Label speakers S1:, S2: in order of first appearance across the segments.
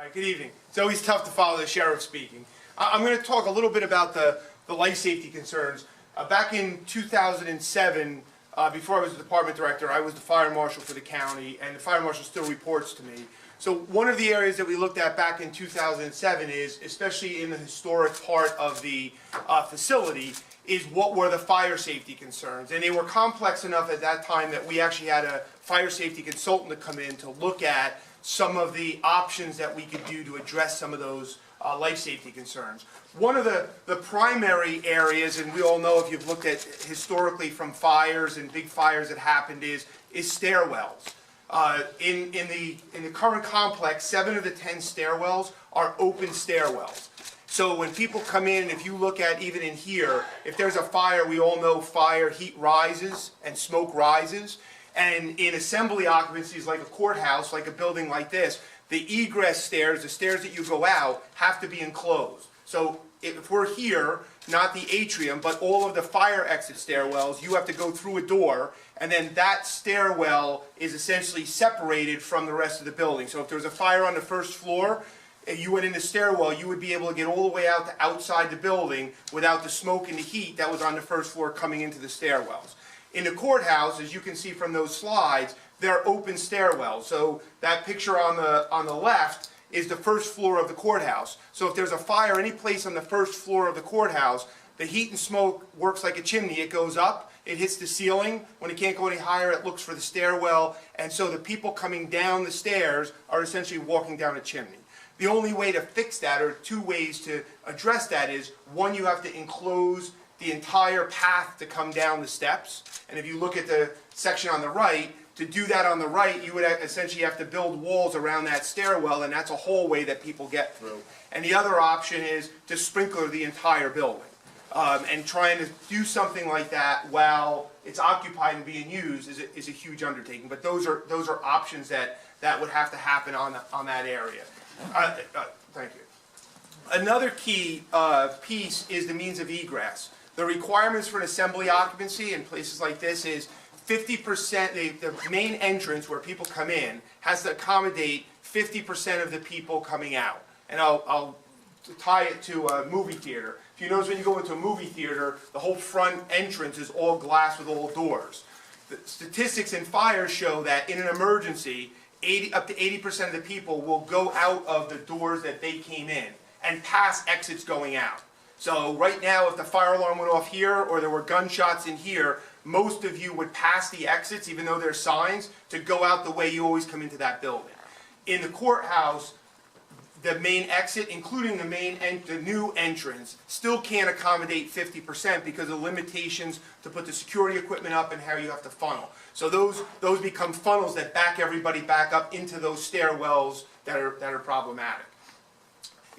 S1: right, good evening. It's always tough to follow the sheriff speaking. I'm going to talk a little bit about the life safety concerns. Back in 2007, before I was the department director, I was the fire marshal for the county, and the fire marshal still reports to me. So one of the areas that we looked at back in 2007 is, especially in the historic part of the facility, is what were the fire safety concerns. And they were complex enough at that time that we actually had a fire safety consultant to come in to look at some of the options that we could do to address some of those life safety concerns. One of the primary areas, and we all know if you've looked at historically from fires and big fires that happened, is stairwells. In the current complex, 7 of the 10 stairwells are open stairwells. So when people come in, if you look at even in here, if there's a fire, we all know fire heat rises and smoke rises. And in assembly occupancies like a courthouse, like a building like this, the egress stairs, the stairs that you go out, have to be enclosed. So if we're here, not the atrium, but all of the fire exit stairwells, you have to go through a door, and then that stairwell is essentially separated from the rest of the building. So if there was a fire on the first floor, you went in the stairwell, you would be able to get all the way out to outside the building without the smoke and the heat that was on the first floor coming into the stairwells. In the courthouse, as you can see from those slides, they're open stairwells. So that picture on the left is the first floor of the courthouse. So if there's a fire any place on the first floor of the courthouse, the heat and smoke works like a chimney. It goes up, it hits the ceiling. When it can't go any higher, it looks for the stairwell. And so the people coming down the stairs are essentially walking down a chimney. The only way to fix that, or 2 ways to address that, is one, you have to enclose the entire path to come down the steps. And if you look at the section on the right, to do that on the right, you would essentially have to build walls around that stairwell, and that's a hallway that people get through. And the other option is to sprinkler the entire building. And trying to do something like that while it's occupied and being used is a huge undertaking. But those are options that would have to happen on that area. Thank you. Another key piece is the means of egress. The requirements for an assembly occupancy in places like this is 50%, the main entrance where people come in has to accommodate 50% of the people coming out. And I'll tie it to a movie theater. If you notice, when you go into a movie theater, the whole front entrance is all glass with all doors. The statistics in fire show that in an emergency, up to 80% of the people will go out of the doors that they came in and pass exits going out. So right now, if the fire alarm went off here or there were gunshots in here, most of you would pass the exits, even though there's signs, to go out the way you always come into that building. In the courthouse, the main exit, including the new entrance, still can't accommodate 50% because of limitations to put the security equipment up and how you have to funnel. So those become funnels that back everybody back up into those stairwells that are problematic.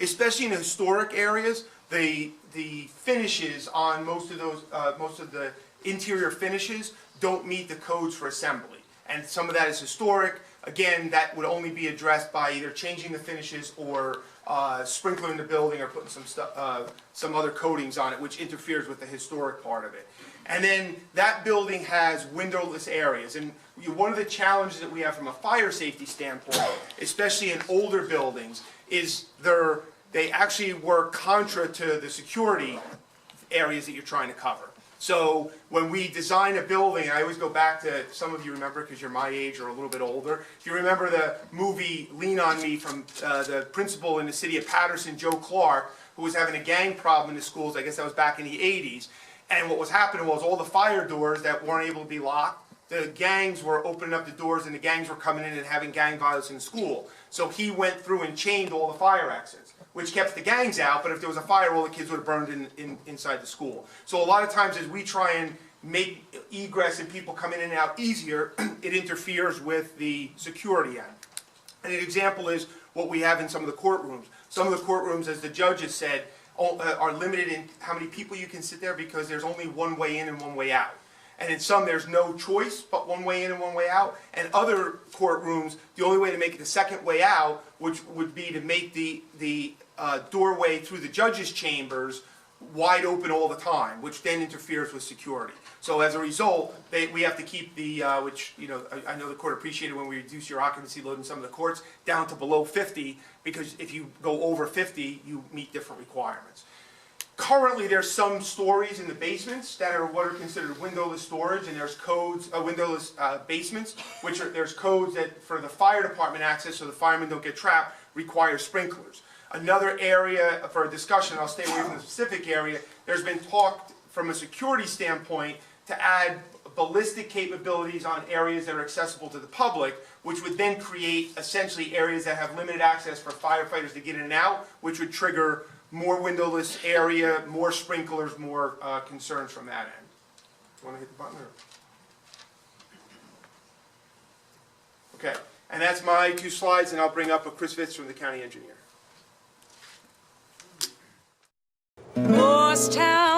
S1: Especially in the historic areas, the finishes on most of the interior finishes don't meet the codes for assembly. And some of that is historic. Again, that would only be addressed by either changing the finishes or sprinkling the building or putting some other coatings on it, which interferes with the historic part of it. And then that building has windowless areas. And one of the challenges that we have from a fire safety standpoint, especially in older buildings, is they actually work contra to the security areas that you're trying to cover. So when we design a building, and I always go back to, some of you remember because you're my age or a little bit older, if you remember the movie Lean on Me from the principal in the city of Patterson, Joe Clark, who was having a gang problem in the schools, I guess that was back in the 80s, and what was happening was all the fire doors that weren't able to be locked, the gangs were opening up the doors and the gangs were coming in and having gang violence in school. So he went through and chained all the fire exits, which kept the gangs out, but if there was a fire, all the kids would have burned inside the school. So a lot of times as we try and make egress and people come in and out easier, it interferes with the security end. And an example is what we have in some of the courtrooms. Some of the courtrooms, as the judge has said, are limited in how many people you can sit there because there's only one way in and one way out. And in some, there's no choice but one way in and one way out. And other courtrooms, the only way to make it the second way out, which would be to make the doorway through the judge's chambers wide open all the time, which then interferes with security. So as a result, we have to keep the, which, you know, I know the court appreciated when we reduce your occupancy load in some of the courts down to below 50, because if you go over 50, you meet different requirements. Currently, there's some stories in the basements that are what are considered windowless storage, and there's codes, windowless basements, which are, there's codes that for the fire department access so the firemen don't get trapped, require sprinklers. Another area for a discussion, I'll stay away from the specific area, there's been talk from a security standpoint to add ballistic capabilities on areas that are accessible to the public, which would then create essentially areas that have limited access for firefighters to get in and out, which would trigger more windowless area, more sprinklers, more concerns from that end. You want to hit the button? Or? Okay, and that's my 2 slides, and I'll bring up a Chris Vitz from the county engineer.
S2: Morris Town.